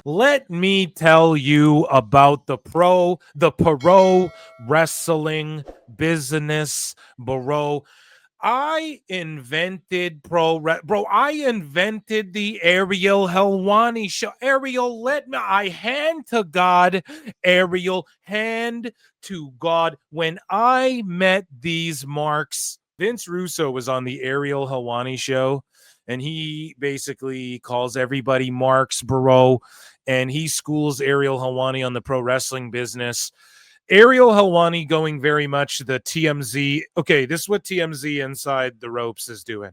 Let me tell you about the pro wrestling business, bro. I invented bro. I invented the Ariel Helwani show. Ariel, I hand to God, Ariel, hand to God. When I met these marks, Vince Russo was on the Ariel Helwani show, and he basically calls everybody marks, bro, and he schools Ariel Helwani on the pro wrestling business. Ariel Helwani going very much the TMZ. Okay, this is what TMZ Inside the Ropes is doing.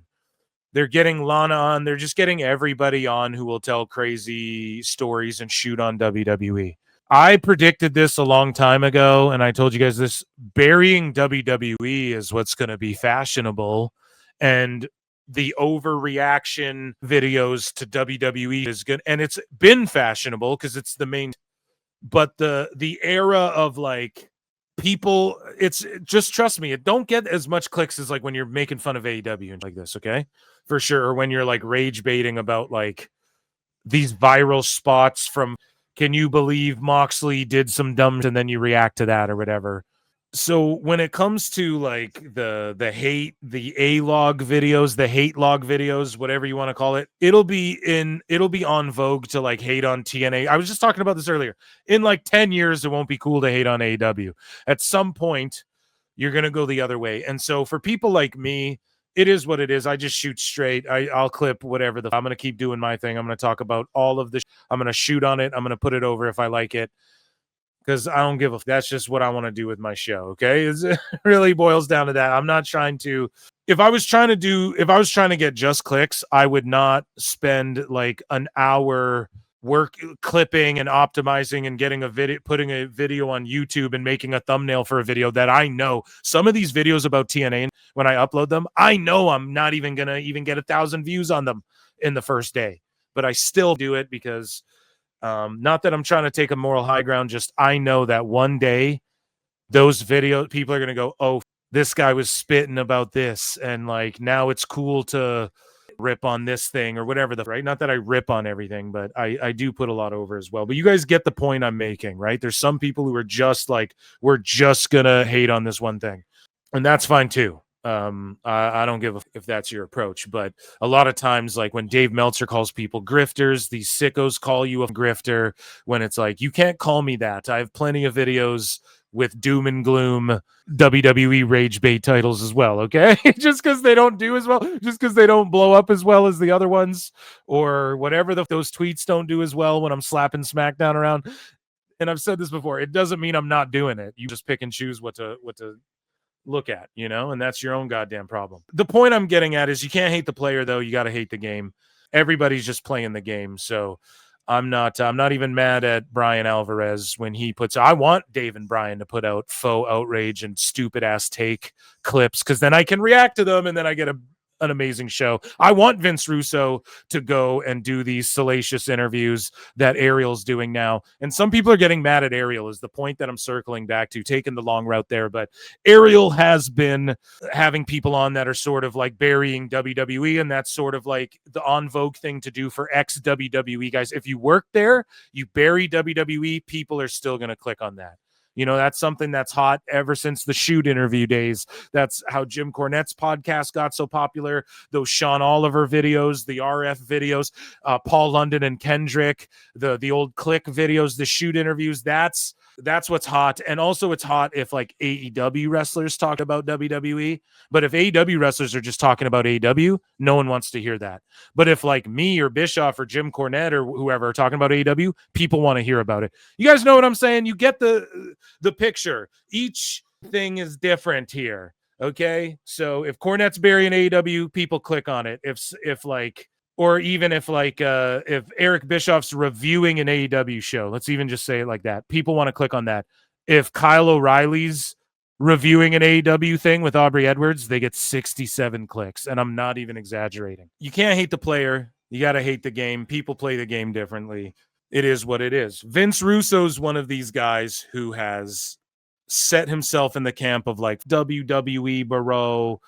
They're getting Lana on. They're just getting everybody on who will tell crazy stories and shoot on WWE. I predicted this a long time ago, and I told you guys this. Burying WWE is what's going to be fashionable, and the overreaction videos to WWE is good, and it's been fashionable because it's the main. But the era of like people, it's just, trust me, it don't get as much clicks as like when you're making fun of AEW and like this, okay, for sure. Or when you're like rage baiting about like these viral spots from, can you believe Moxley did some dumb, and then you react to that or whatever. So when it comes to like the hate, the A-log videos, the hate log videos, whatever you want to call it, it'll be on vogue to like hate on TNA. I was just talking about this earlier. In like 10 years, it won't be cool to hate on AEW. At some point, you're going to go the other way. And so for people like me, it is what it is. I just shoot straight. I'll clip whatever I'm going to keep doing my thing. I'm going to talk about all of this. I'm going to shoot on it. I'm going to put it over if I like it, because I don't give a. That's just what I want to do with my show. Okay, it really boils down to that. I'm not trying to. If I was trying to get just clicks, I would not spend like an hour work clipping and optimizing and getting a video, putting a video on YouTube and making a thumbnail for a video that I know some of these videos about TNA, when I upload them, I know I'm not even gonna even get 1,000 views on them in the first day, but I still do it because not that I'm trying to take a moral high ground, just I know that one day those videos, people are going to go, oh, this guy was spitting about this, and like now it's cool to rip on this thing or whatever, right? Not that I rip on everything, but I do put a lot over as well. But you guys get the point I'm making, right? There's some people who are just like, we're just going to hate on this one thing, and that's fine too. I don't give a if that's your approach, but a lot of times, like when Dave Meltzer calls people grifters, these sickos call you a grifter when it's like, you can't call me that. I have plenty of videos with doom and gloom WWE rage bait titles as well, okay? Just because they don't do as well, just because they don't blow up as well as the other ones, or whatever, those tweets don't do as well when I'm slapping SmackDown around. And I've said this before, it doesn't mean I'm not doing it. You just pick and choose what to look at, and that's your own goddamn problem. The point I'm getting at is you can't hate the player, though. You got to hate the game. Everybody's just playing the game. So I'm not even mad at Brian Alvarez when he puts, I want Dave and Brian to put out faux outrage and stupid ass take clips, because then I can react to them and then I get an amazing show. I want Vince Russo to go and do these salacious interviews that Ariel's doing now. And some people are getting mad at Ariel, is the point that I'm circling back to, taking the long route there. But Ariel has been having people on that are sort of like burying WWE, and that's sort of like the on vogue thing to do for ex-WWE guys. If you work there, you bury WWE, people are still going to click on that. That's something that's hot ever since the shoot interview days. That's how Jim Cornette's podcast got so popular. Those Sean Oliver videos, the RF videos, Paul London and Kendrick, the old Click videos, the shoot interviews. That's what's hot. And also it's hot if like AEW wrestlers talk about WWE. But if AEW wrestlers are just talking about AEW, no one wants to hear that. But if like me or Bischoff or Jim Cornette or whoever are talking about AEW, people want to hear about it. You guys know what I'm saying? You get the picture. Each thing is different here. Okay. So if Cornette's burying AEW, people click on it. If like, or even if like if Eric Bischoff's reviewing an AEW show, let's even just say it like that, people want to click on that. If Kyle O'Reilly's reviewing an AEW thing with Aubrey Edwards, they get 67 clicks, and I'm not even exaggerating. You can't hate the player. You got to hate the game. People play the game differently. It is what it is. Vince Russo's one of these guys who has set himself in the camp of like WWE bro,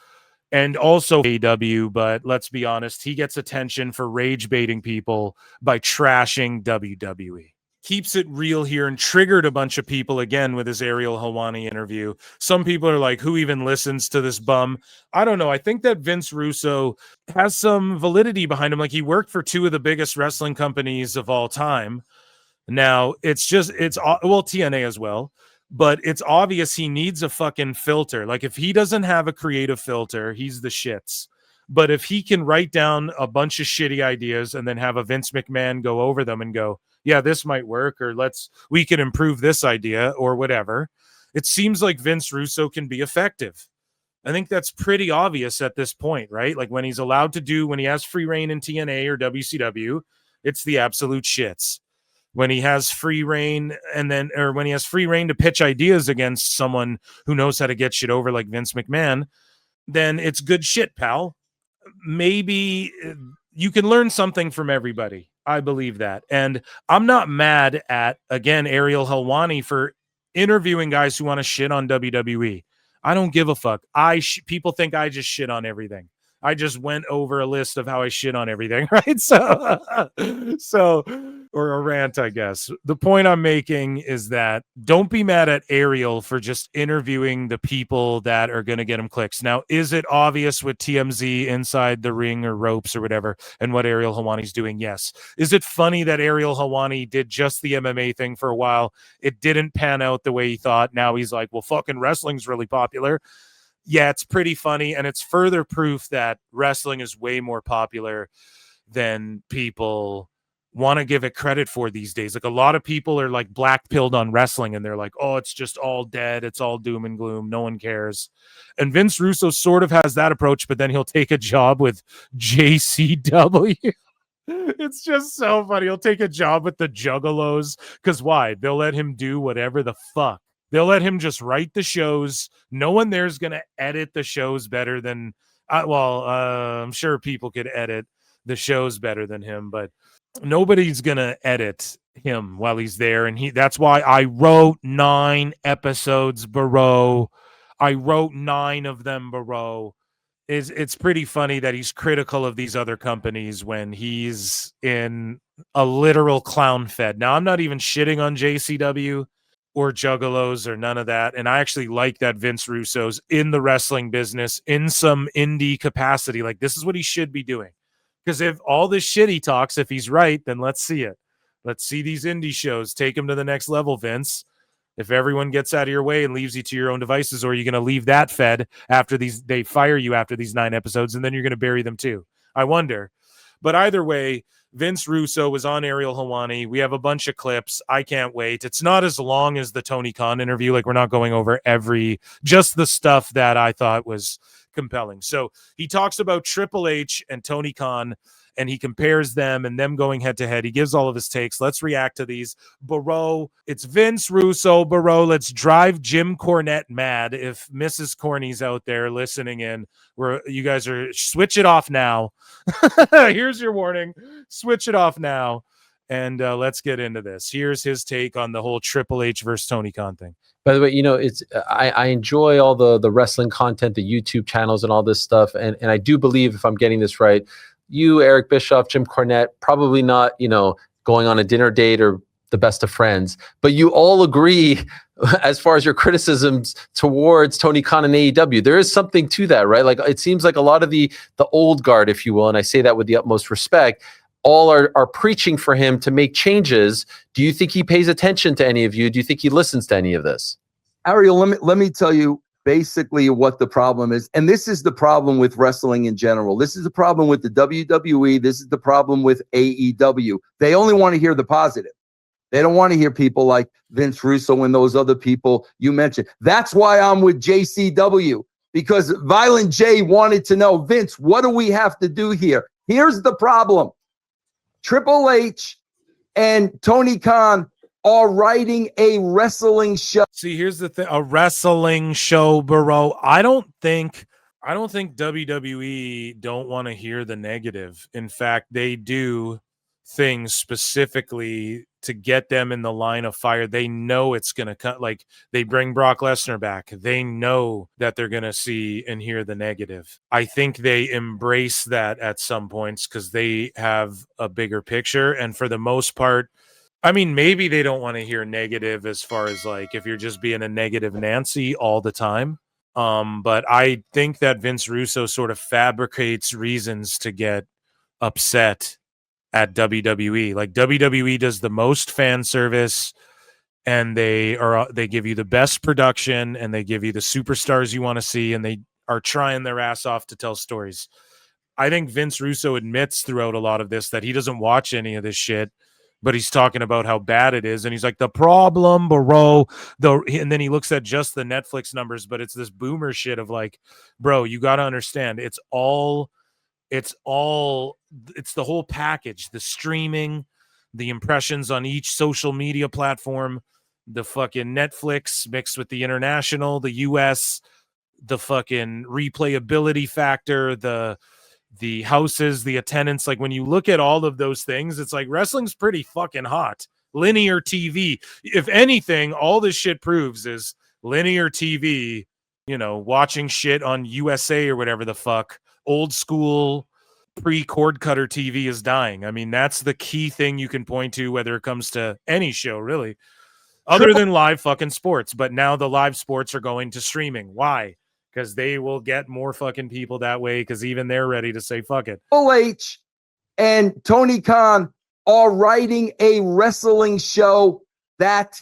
and also AEW, but let's be honest, he gets attention for rage baiting people by trashing WWE. Keeps it real here and triggered a bunch of people again with his Ariel Helwani interview. Some people are like, who even listens to this bum? I don't know. I think that Vince Russo has some validity behind him. Like, he worked for two of the biggest wrestling companies of all time. Now, well, TNA as well, but it's obvious he needs a fucking filter. Like, if he doesn't have a creative filter, he's the shits. But if he can write down a bunch of shitty ideas and then have a Vince McMahon go over them and go, yeah, this might work, or we can improve this idea or whatever. It seems like Vince Russo can be effective. I think that's pretty obvious at this point, right? Like, when he's allowed to when he has free reign in TNA or WCW, it's the absolute shits. When he has free reign when he has free reign to pitch ideas against someone who knows how to get shit over like Vince McMahon, then it's good shit, pal. Maybe you can learn something from everybody. I believe that. And I'm not mad at, again, Ariel Helwani for interviewing guys who want to shit on WWE. I don't give a fuck. People think I just shit on everything. I just went over a list of how I shit on everything, right? Or a rant, I guess. The point I'm making is that don't be mad at Ariel for just interviewing the people that are going to get him clicks. Now, is it obvious with TMZ inside the ring or ropes or whatever and what Ariel Helwani's doing? Yes. Is it funny that Ariel Helwani did just the MMA thing for a while? It didn't pan out the way he thought. Now he's like, well, fucking wrestling's really popular. Yeah, it's pretty funny, and it's further proof that wrestling is way more popular than people want to give it credit for these days. Like, a lot of people are like black-pilled on wrestling, and they're like, oh, it's just all dead. It's all doom and gloom. No one cares. And Vince Russo sort of has that approach, but then he'll take a job with JCW. It's just so funny. He'll take a job with the Juggalos, because why? They'll let him do whatever the fuck. They'll let him just write the shows. No one there's going to edit the shows better than, I'm sure people could edit the shows better than him, but nobody's going to edit him while he's there. And that's why I wrote 9 episodes, bro. I wrote 9 of them, bro. It's pretty funny that he's critical of these other companies when he's in a literal clown fed. Now, I'm not even shitting on JCW or Juggalos or none of that. And I actually like that Vince Russo's in the wrestling business in some indie capacity. Like, this is what he should be doing. Because if all this shit he talks, if he's right, then let's see it. Let's see these indie shows. Take him to the next level, Vince. If everyone gets out of your way and leaves you to your own devices, or are you going to leave that fed after they fire you after these 9 episodes, and then you're going to bury them too? I wonder. But either way, Vince Russo was on Ariel Helwani. We have a bunch of clips. I can't wait. It's not as long as the Tony Khan interview. Like, we're not going over just the stuff that I thought was compelling. So he talks about Triple H and Tony Khan, and he compares them and them going head to head. He gives all of his takes. Let's react to these. Bro, it's Vince Russo, bro. Let's drive Jim Cornette mad. If Mrs. Corny's out there listening in, you guys are, switch it off now. Here's your warning. Switch it off now. And let's get into this. Here's his take on the whole Triple H versus Tony Khan thing. By the way, it's I enjoy all the wrestling content, the YouTube channels and all this stuff. And I do believe, if I'm getting this right, you, Eric Bischoff, Jim Cornette, probably not, going on a dinner date or the best of friends, but you all agree as far as your criticisms towards Tony Khan and AEW. There is something to that, right? Like, it seems like a lot of the old guard, if you will, and I say that with the utmost respect, all are preaching for him to make changes. Do you think he pays attention to any of you? Do you think he listens to any of this? Ariel, let me tell you basically what the problem is. And this is the problem with wrestling in general. This is the problem with the WWE. This is the problem with AEW. They only want to hear the positive. They don't want to hear people like Vince Russo and those other people you mentioned. That's why I'm with JCW, because Violent J wanted to know, Vince, what do we have to do here? Here's the problem. Triple H and Tony Khan are writing a wrestling show. See, here's the thing: a wrestling show, bro. I don't think WWE don't want to hear the negative. In fact, they do. things specifically to get them in the line of fire. They know it's going to cut. Like, they bring Brock Lesnar back. They know that they're going to see and hear the negative. I think they embrace that at some points because they have a bigger picture. And for the most part, I mean, maybe they don't want to hear negative as far as like if you're just being a negative Nancy all the time. But I think that Vince Russo sort of fabricates reasons to get upset at WWE. Like, WWE does the most fan service, and they give you the best production, and they give you the superstars you want to see, and they are trying their ass off to tell stories. I think Vince Russo admits throughout a lot of this that he doesn't watch any of this shit, but he's talking about how bad it is, and he's like, the problem, bro, and then he looks at just the Netflix numbers, but it's this boomer shit of like, bro, you got to understand, it's the whole package, the streaming, the impressions on each social media platform, the fucking Netflix mixed with the international, the US, the fucking replayability factor, the houses, the attendance. Like, when you look at all of those things, it's like wrestling's pretty fucking hot. Linear TV, if anything, all this shit proves is linear TV, watching shit on USA or whatever the fuck, old school pre-cord cutter TV is dying. I mean, that's the key thing you can point to, whether it comes to any show, really, other than live fucking sports. But now the live sports are going to streaming. Why? Because they will get more fucking people that way, because even they're ready to say fuck it. Triple H and Tony Khan are writing a wrestling show that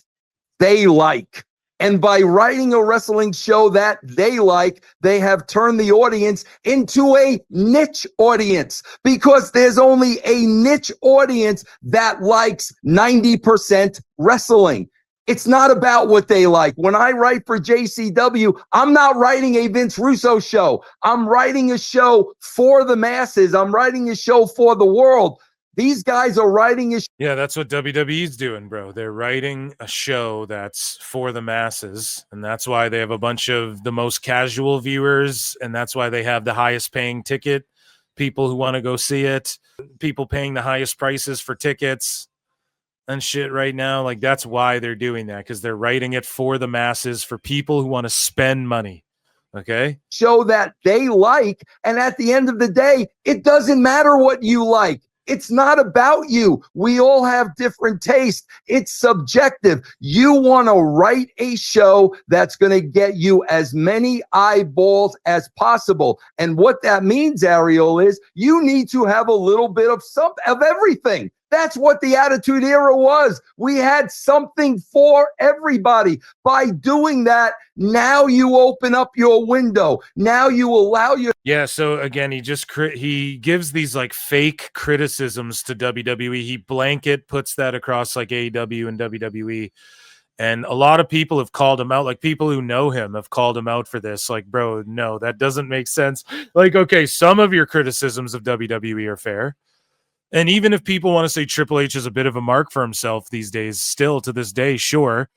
they like. And by writing a wrestling show that they like, they have turned the audience into a niche audience, because there's only a niche audience that likes 90% wrestling. It's not about what they like. When I write for JCW, I'm not writing a Vince Russo show. I'm writing a show for the masses. I'm writing a show for the world. These guys are writing a Yeah, that's what WWE's doing, bro. They're writing a show that's for the masses, and that's why they have a bunch of the most casual viewers, and that's why they have the highest paying ticket, people who want to go see it, people paying the highest prices for tickets and shit right now. Like, that's why they're doing that, because they're writing it for the masses, for people who want to spend money. Okay? show that they like. And at the end of the day, it doesn't matter what you like. It's not about you. We all have different tastes. It's subjective. You want to write a show that's going to get you as many eyeballs as possible. And what that means, Ariel, is you need to have a little bit of everything. That's what the Attitude Era was. We had something for everybody. By doing that, now you open up your window. Now you allow your... Yeah, so again, he gives these like fake criticisms to WWE. He blanket puts that across like AEW and WWE. And a lot of people have called him out. Like, people who know him have called him out for this. Like, bro, no, that doesn't make sense. Like, okay, some of your criticisms of WWE are fair. And even if people want to say Triple H is a bit of a mark for himself these days, still to this day, sure.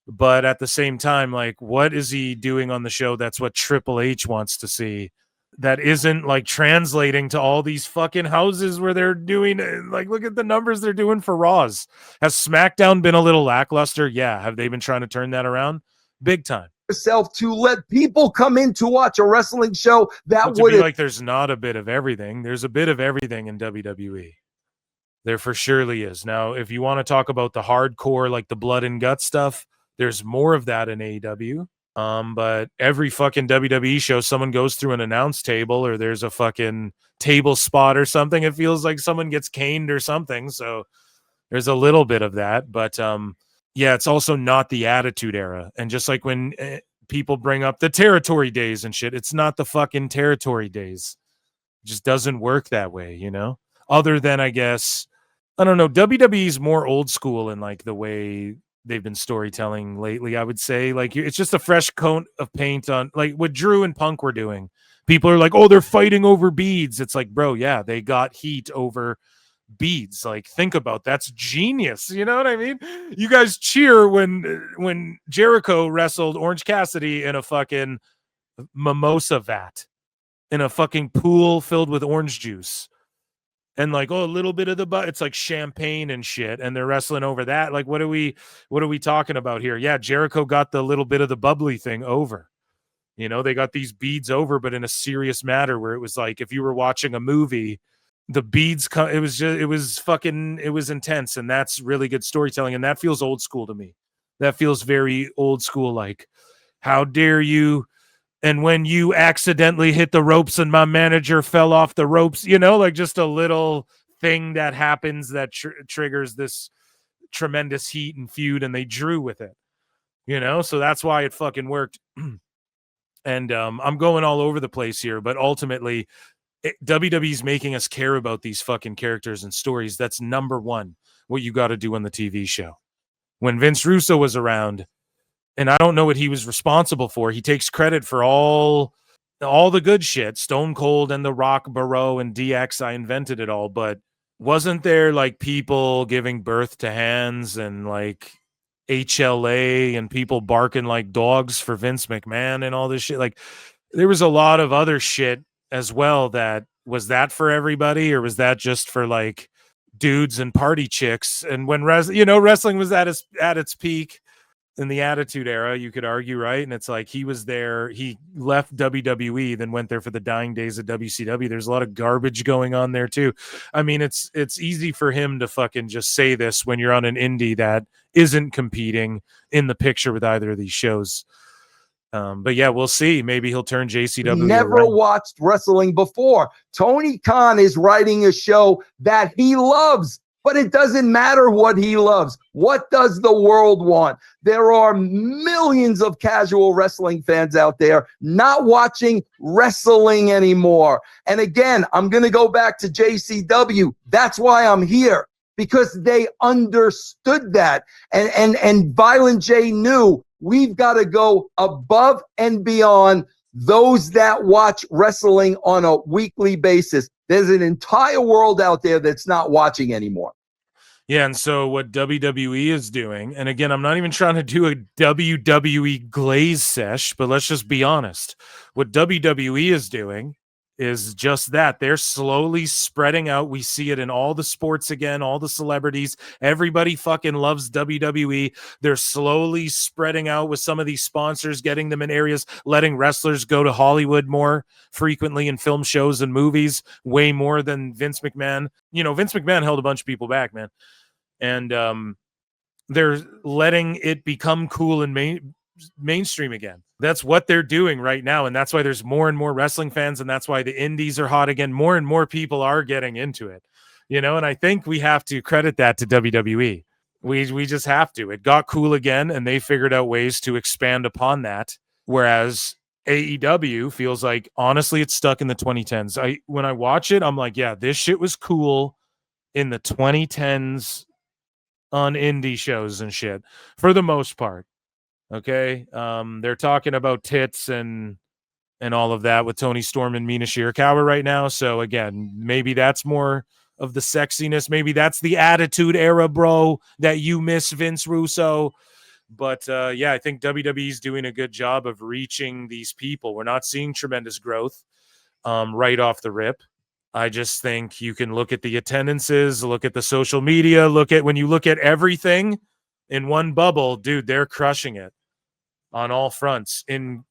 But at the same time, like, what is he doing on the show that's what Triple H wants to see? That isn't like translating to all these fucking houses where they're doing, like, look at the numbers they're doing for Raws. Has SmackDown been a little lackluster? Yeah. Have they been trying to turn that around? Big time. Yourself to let people come in to watch a wrestling show that would be like, there's not a bit of everything. There's a bit of everything in WWE. There for surely is. Now, if you want to talk about the hardcore, like the blood and guts stuff, there's more of that in AEW. But every fucking WWE show, someone goes through an announce table, or there's a fucking table spot or something. It feels like someone gets caned or something. So there's a little bit of that. But yeah, it's also not the Attitude Era. And just like when people bring up the territory days and shit, it's not the fucking territory days. It just doesn't work that way, Other than, I guess, I don't know, WWE's more old school in like the way they've been storytelling lately, I would say. Like, it's just a fresh coat of paint on, like what Drew and Punk were doing. People are like, oh, they're fighting over beads. It's like, bro, yeah, they got heat over beads. Like, think about that's genius. You know what I mean? You guys cheer when Jericho wrestled Orange Cassidy in a fucking mimosa vat in a fucking pool filled with orange juice. And like, oh, a little bit of it's like champagne and shit, and they're wrestling over that. Like, what are we talking about here? Yeah, Jericho got the little bit of the bubbly thing over. You know, they got these beads over, but in a serious matter where it was like if you were watching a movie, the beads it was intense, and that's really good storytelling, and that feels old school to me. That feels very old school, like, how dare you? And when you accidentally hit the ropes and my manager fell off the ropes, you know, like just a little thing that happens that triggers this tremendous heat and feud, and they drew with it, you know? So that's why it fucking worked. And I'm going all over the place here, but ultimately, WWE's making us care about these fucking characters and stories. That's number one, what you got to do on the TV show. When Vince Russo was around, and I don't know what he was responsible for. He takes credit for all the good shit. Stone Cold and The Rock, Barrow, and DX. I invented it all, but wasn't there like people giving birth to hands and like HLA and people barking like dogs for Vince McMahon and all this shit? Like, there was a lot of other shit as well. That was that for everybody, or was that just for like dudes and party chicks? And when wrestling was at its peak in the Attitude Era, you could argue, right? And it's like he was there, he left WWE, then went there for the dying days of WCW. There's a lot of garbage going on there too. I mean, it's easy for him to fucking just say this when you're on an indie that isn't competing in the picture with either of these shows. But yeah, we'll see. Maybe he'll turn JCW Never around. watched wrestling before. Tony Khan is writing a show that he loves, but it doesn't matter what he loves. What does the world want? There are millions of casual wrestling fans out there not watching wrestling anymore. And again, I'm going to go back to JCW. That's why I'm here, because they understood that. And Violent J knew we've got to go above and beyond those that watch wrestling on a weekly basis. There's an entire world out there that's not watching anymore. Yeah, and so what WWE is doing, and again, I'm not even trying to do a WWE glaze sesh, but let's just be honest. What WWE is doing is just that. They're slowly spreading out. We see it in all the sports again, all the celebrities. Everybody fucking loves WWE. They're slowly spreading out with some of these sponsors, getting them in areas, letting wrestlers go to Hollywood more frequently in film shows and movies, way more than Vince McMahon. You know, Vince McMahon held a bunch of people back, man. And they're letting it become cool and mainstream again. That's what they're doing right now, and that's why there's more and more wrestling fans, and that's why the indies are hot again. More and more people are getting into it, you know. And I think we have to credit that to WWE. We just have to. It got cool again, and they figured out ways to expand upon that. Whereas AEW feels like, honestly, it's stuck in the 2010s. When I watch it, I'm like, yeah, this shit was cool in the 2010s on indie shows and shit for the most part. Okay. They're talking about tits and all of that with Tony Storm and Mina Shirakawa right now. So again, maybe that's more of the sexiness. Maybe that's the Attitude Era, bro, that you miss, Vince Russo. But yeah, I think WWE's doing a good job of reaching these people. We're not seeing tremendous growth right off the rip. I just think you can look at the attendances, look at the social media, when you look at everything in one bubble, dude, they're crushing it on all fronts,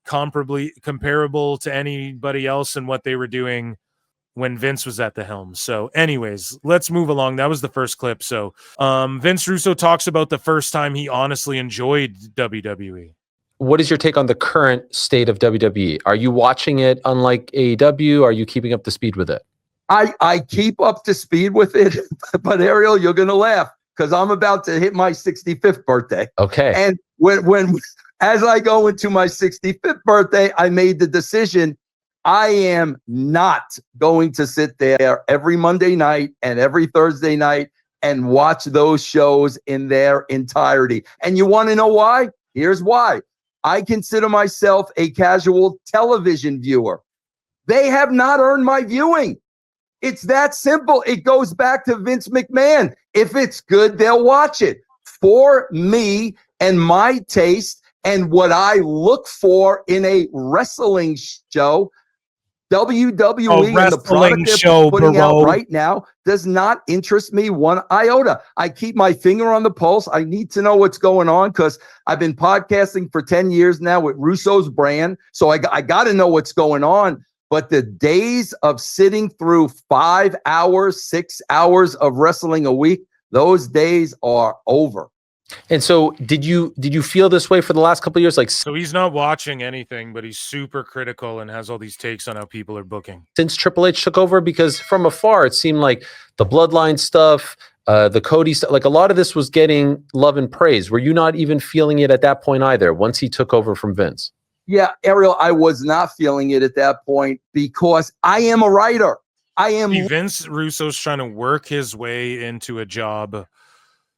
comparable to anybody else and what they were doing when Vince was at the helm. So anyways, let's move along. That was the first clip. So Vince Russo talks about the first time he honestly enjoyed WWE. What is your take on the current state of WWE? Are you watching it unlike AEW? Are you keeping up to speed with it? I keep up to speed with it, but Ariel, you're going to laugh because I'm about to hit my 65th birthday. Okay. And when as I go into my 65th birthday, I made the decision I am not going to sit there every Monday night and every Thursday night and watch those shows in their entirety. And you want to know why? Here's why. I consider myself a casual television viewer. They have not earned my viewing. It's that simple. It goes back to Vince McMahon. If it's good, they'll watch it. For me and my taste and what I look for in a wrestling show, WWE and the product they're putting out right now does not interest me one iota. I keep my finger on the pulse. I need to know what's going on because I've been podcasting for 10 years now with Russo's brand. So I got to know what's going on. But the days of sitting through 5 hours, 6 hours of wrestling a week, those days are over. And so did you feel this way for the last couple of years? Like, so he's not watching anything, but he's super critical and has all these takes on how people are booking. Since Triple H took over, because from afar, it seemed like the Bloodline stuff, the Cody stuff, like a lot of this was getting love and praise. Were you not even feeling it at that point either, once he took over from Vince? Yeah, Ariel, I was not feeling it at that point because I am a writer. Vince Russo's trying to work his way into a job.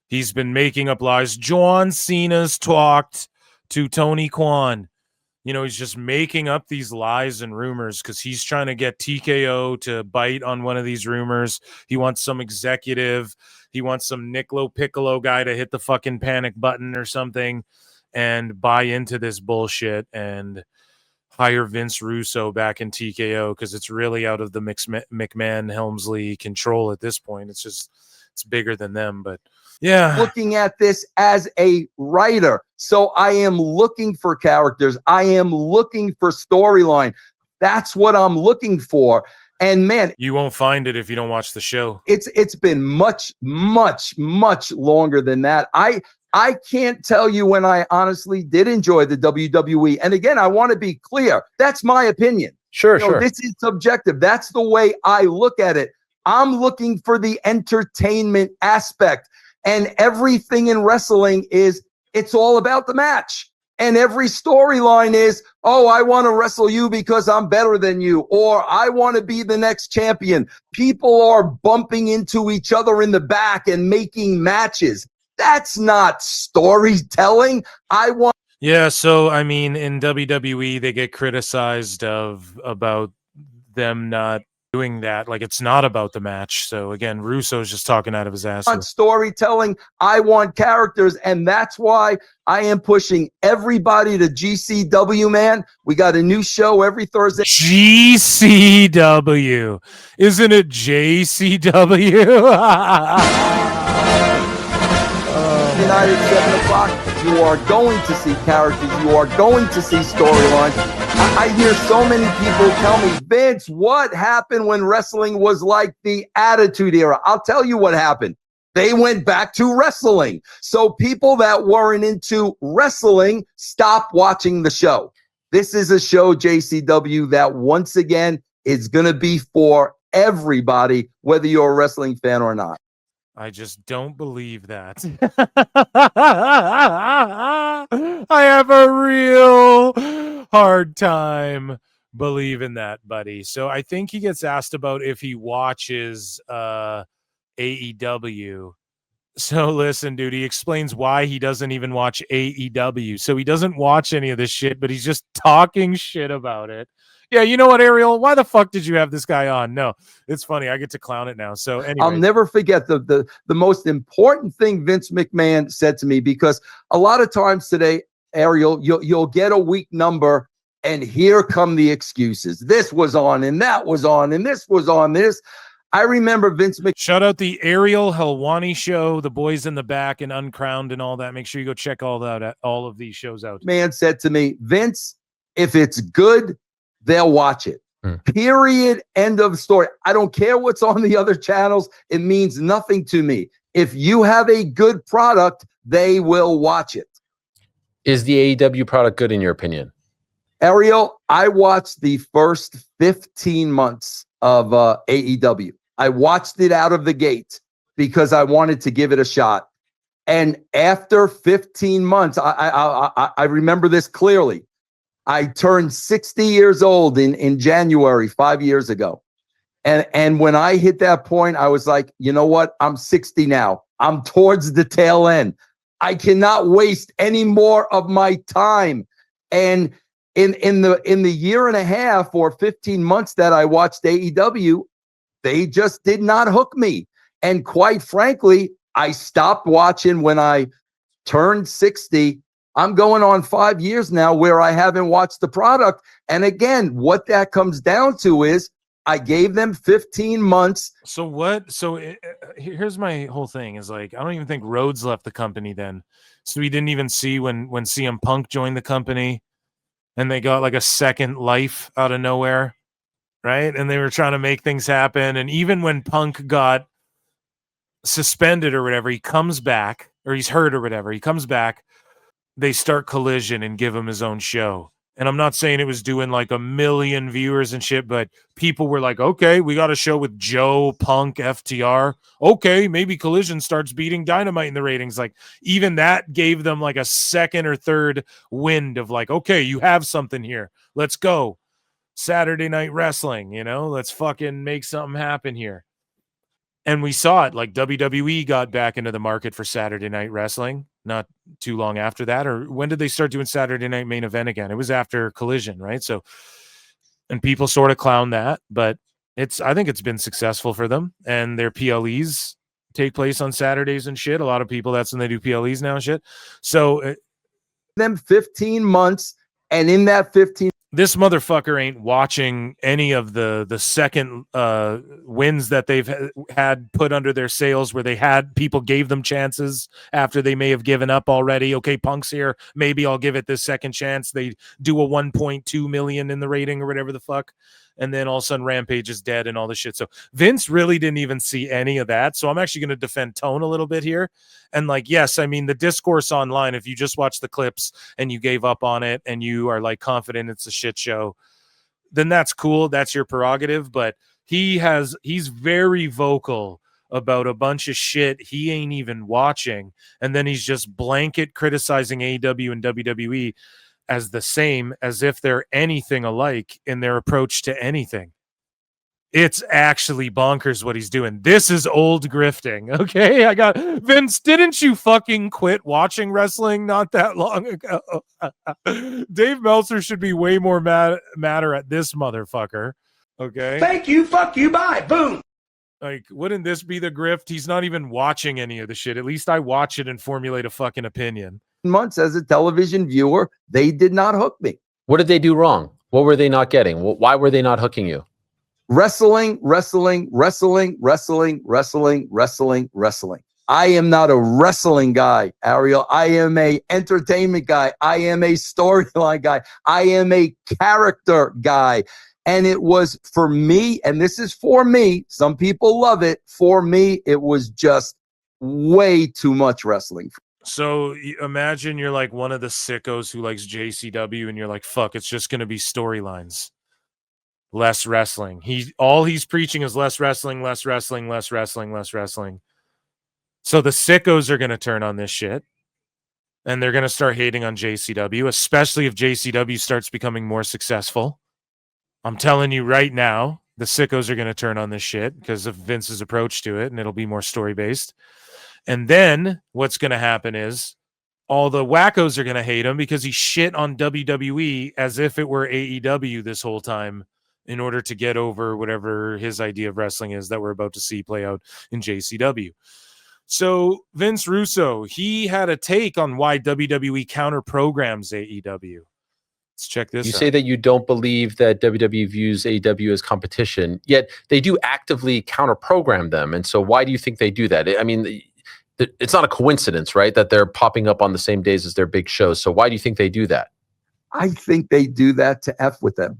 He's been making up lies. John Cena's talked to Tony Khan. You know, he's just making up these lies and rumors because he's trying to get TKO to bite on one of these rumors. He wants some executive. He wants some Niccolo Piccolo guy to hit the fucking panic button or something and buy into this bullshit and hire Vince Russo back in TKO because it's really out of the McMahon Helmsley control at this point. It's bigger than them, but yeah. Looking at this as a writer. So I am looking for characters. I am looking for storyline. That's what I'm looking for. And man, you won't find it if you don't watch the show. It's been much, much, much longer than that. I can't tell you when I honestly did enjoy the WWE. And again, I want to be clear. That's my opinion. Sure. This is subjective. That's the way I look at it. I'm looking for the entertainment aspect. And everything in wrestling it's all about the match. And every storyline is, oh, I want to wrestle you because I'm better than you, or I want to be the next champion. People are bumping into each other in the back and making matches. That's not storytelling. Yeah, so I mean, in WWE, they get criticized about them not doing that. Like, it's not about the match. So again, Russo's just talking out of his ass. On storytelling, I want characters, and that's why I am pushing everybody to GCW, man. We got a new show every Thursday. GCW. Isn't it JCW? Tonight at 7 o'clock, you are going to see characters. You are going to see storylines. I hear so many people tell me, Vince, what happened when wrestling was like the Attitude Era? I'll tell you what happened. They went back to wrestling. So people that weren't into wrestling stopped watching the show. This is a show, JCW, that once again is going to be for everybody, whether you're a wrestling fan or not. I just don't believe that. I have a real hard time believing that, buddy. So I think he gets asked about if he watches AEW. So listen, dude, he explains why he doesn't even watch AEW. So he doesn't watch any of this shit, but he's just talking shit about it. Yeah, you know what, Ariel? Why the fuck did you have this guy on? No, it's funny. I get to clown it now. So anyway. I'll never forget the most important thing Vince McMahon said to me, because a lot of times today, Ariel, you'll get a weak number and here come the excuses. This was on and that was on and this was on this. I remember Vince McMahon. Shout out the Ariel Helwani show, the boys in the back and Uncrowned and all that. Make sure you go check all of these shows out. Man said to me, Vince, if it's good, they'll watch it. Period. End of story. I don't care what's on the other channels. It means nothing to me. If you have a good product, they will watch it. Is the AEW product good in your opinion? Ariel, I watched the first 15 months of AEW. I watched it out of the gate because I wanted to give it a shot. And after 15 months, I remember this clearly. I turned 60 years old in January 5 years ago. And when I hit that point, I was like, you know what? I'm 60 now. I'm towards the tail end. I cannot waste any more of my time. And in the year and a half or 15 months that I watched AEW, they just did not hook me. And quite frankly, I stopped watching when I turned 60. I'm going on 5 years now where I haven't watched the product. And again, what that comes down to is I gave them 15 months. So what? So here's my whole thing is like, I don't even think Rhodes left the company then. So we didn't even see when CM Punk joined the company and they got like a second life out of nowhere, right? And they were trying to make things happen. And even when Punk got suspended or whatever, he comes back, or he's hurt or whatever, he comes back, they start Collision and give him his own show. And I'm not saying it was doing like 1 million viewers and shit, but people were like, okay, we got a show with Joe, Punk, FTR. Okay, maybe Collision starts beating Dynamite in the ratings. Like, even that gave them like a second or third wind of like, okay, you have something here. Let's go. Saturday Night Wrestling, let's fucking make something happen here. And we saw it, like WWE got back into the market for Saturday Night Wrestling not too long after that. Or when did they start doing Saturday Night Main Event again? It was after Collision, right? So, and people sort of clown that, but I think it's been successful for them. And their PLEs take place on Saturdays and shit. A lot of people, that's when they do PLEs now and shit. So, them 15 months, and in that 15, this motherfucker ain't watching any of the second wins that they've had put under their sails, where they had people gave them chances after they may have given up already. Okay, Punk's here, maybe I'll give it this second chance. They do a 1.2 million in the rating or whatever the fuck, and then all of a sudden Rampage is dead and all this shit. So Vince really didn't even see any of that. So I'm actually going to defend Tone a little bit here. And like, yes, I mean, the discourse online, if you just watch the clips and you gave up on it and you are like confident it's a shit show, then that's cool. That's your prerogative. But he's very vocal about a bunch of shit he ain't even watching. And then he's just blanket criticizing AEW and WWE as the same, as if they're anything alike in their approach to anything. It's actually bonkers what he's doing. This is old grifting. Okay. I got Vince. Didn't you fucking quit watching wrestling not that long ago? Dave Meltzer should be way more madder at this motherfucker. Okay. Thank you. Fuck you. Bye. Boom. Like, wouldn't this be the grift? He's not even watching any of the shit. At least I watch it and formulate a fucking opinion. months as a television viewer, they did not hook me. What did they do wrong? What were they not getting? Why were they not hooking you? Wrestling, wrestling, wrestling, wrestling, wrestling, wrestling, wrestling. I am not a wrestling guy, Ariel. I am a entertainment guy. I am a storyline guy. I am a character guy. And it was for me, and this is for me, some people love it. For me, it was just way too much wrestling. So imagine you're like one of the sickos who likes JCW and you're like, fuck, it's just going to be storylines. Less wrestling. All he's preaching is less wrestling, less wrestling, less wrestling, less wrestling. So the sickos are going to turn on this shit and they're going to start hating on JCW, especially if JCW starts becoming more successful. I'm telling you right now, the sickos are going to turn on this shit because of Vince's approach to it, and it'll be more story-based. And then what's going to happen is all the wackos are going to hate him because he shit on WWE as if it were AEW this whole time in order to get over whatever his idea of wrestling is that we're about to see play out in JCW. So Vince Russo, he had a take on why WWE counter programs AEW. Let's check this out. You say that you don't believe that WWE views AEW as competition, yet they do actively counter program them. And so why do you think they do that? I mean, it's not a coincidence, right, that they're popping up on the same days as their big shows. So why do you think they do that? I think they do that to F with them.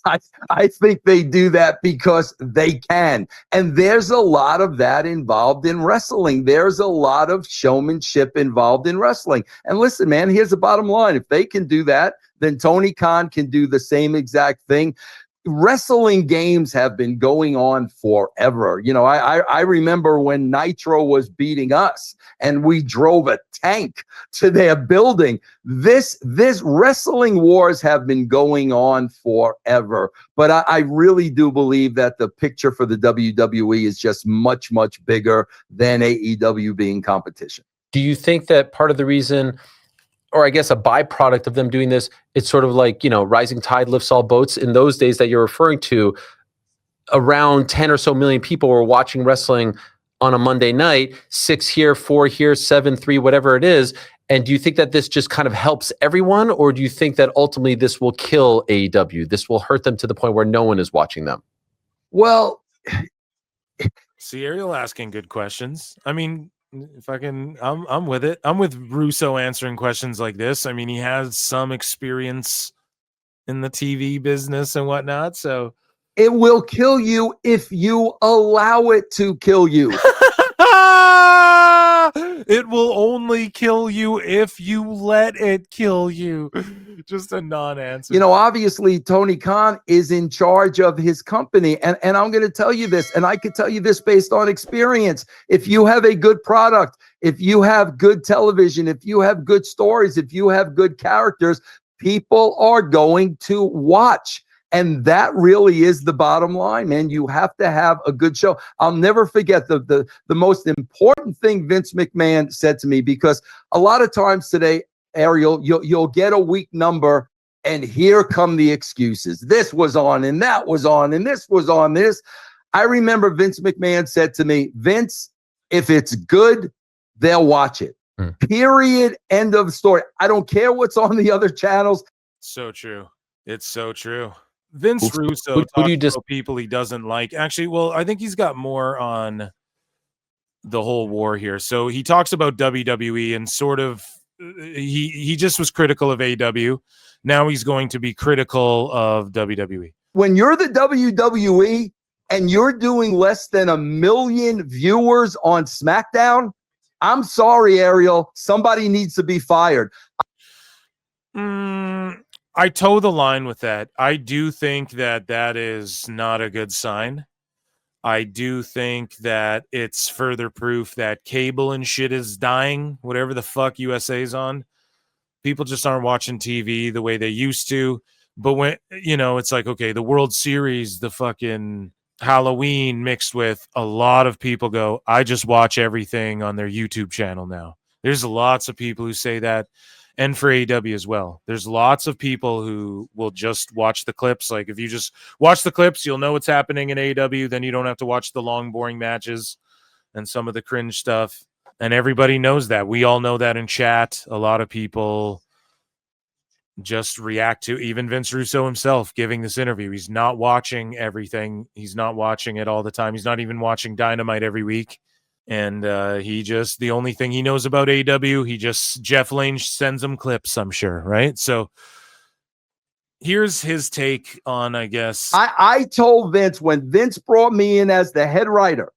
I think they do that because they can. And there's a lot of that involved in wrestling. There's a lot of showmanship involved in wrestling. And listen, man, here's the bottom line. If they can do that, then Tony Khan can do the same exact thing. Wrestling games have been going on forever. You know, I remember when Nitro was beating us and we drove a tank to their building. This wrestling wars have been going on forever. But I really do believe that the picture for the WWE is just much, much bigger than AEW being competition. Do you think that part of the reason, or I guess a byproduct of them doing this, it's sort of like, you know, rising tide lifts all boats? In those days that you're referring to, around 10 or so million people were watching wrestling on a Monday night, 6 here, 4 here, 7, 3, whatever it is. And do you think that this just kind of helps everyone, or do you think that ultimately this will kill AEW? This will hurt them to the point where no one is watching them? Well, see, Ariel asking good questions. I mean, if I can, I'm with it. I'm with Russo answering questions like this. I mean, he has some experience in the TV business and whatnot, so it will kill you if you allow it to kill you. it will only kill you if you let it kill you. Just a non-answer. You know, obviously Tony Khan is in charge of his company. And I'm going to tell you this, and I could tell you this based on experience. If you have a good product, if you have good television, if you have good stories, if you have good characters, people are going to watch. And that really is the bottom line, man. You have to have a good show. I'll never forget the most important thing Vince McMahon said to me, because a lot of times today, Ariel, you'll get a weak number, and here come the excuses. This was on, and that was on, and this was on this. I remember Vince McMahon said to me, Vince, if it's good, they'll watch it. Period. End of story. I don't care what's on the other channels. So true. It's so true. Vince Russo who do talks you just about people he doesn't like. Actually, well, I think he's got more on the whole war here. So he talks about WWE and sort of he just was critical of AEW. Now he's going to be critical of WWE. When you're the WWE and you're doing less than 1 million viewers on SmackDown, I'm sorry, Ariel, somebody needs to be fired. I toe the line with that. I do think that that is not a good sign. I do think that it's further proof that cable and shit is dying, whatever the fuck USA's on. People just aren't watching TV the way they used to. But when, you know, it's like, okay, the World Series, the fucking Halloween mixed with a lot of people go, I just watch everything on their YouTube channel now. There's lots of people who say that. And for AEW as well. There's lots of people who will just watch the clips. Like if you just watch the clips, you'll know what's happening in AEW. Then you don't have to watch the long, boring matches and some of the cringe stuff. And everybody knows that. We all know that in chat. A lot of people just react to even Vince Russo himself giving this interview. He's not watching everything. He's not watching it all the time. He's not even watching Dynamite every week. And he just, the only thing he knows about AEW, Jeff Lane sends him clips, I'm sure, right? So here's his take on, I guess. I told Vince when Vince brought me in as the head writer,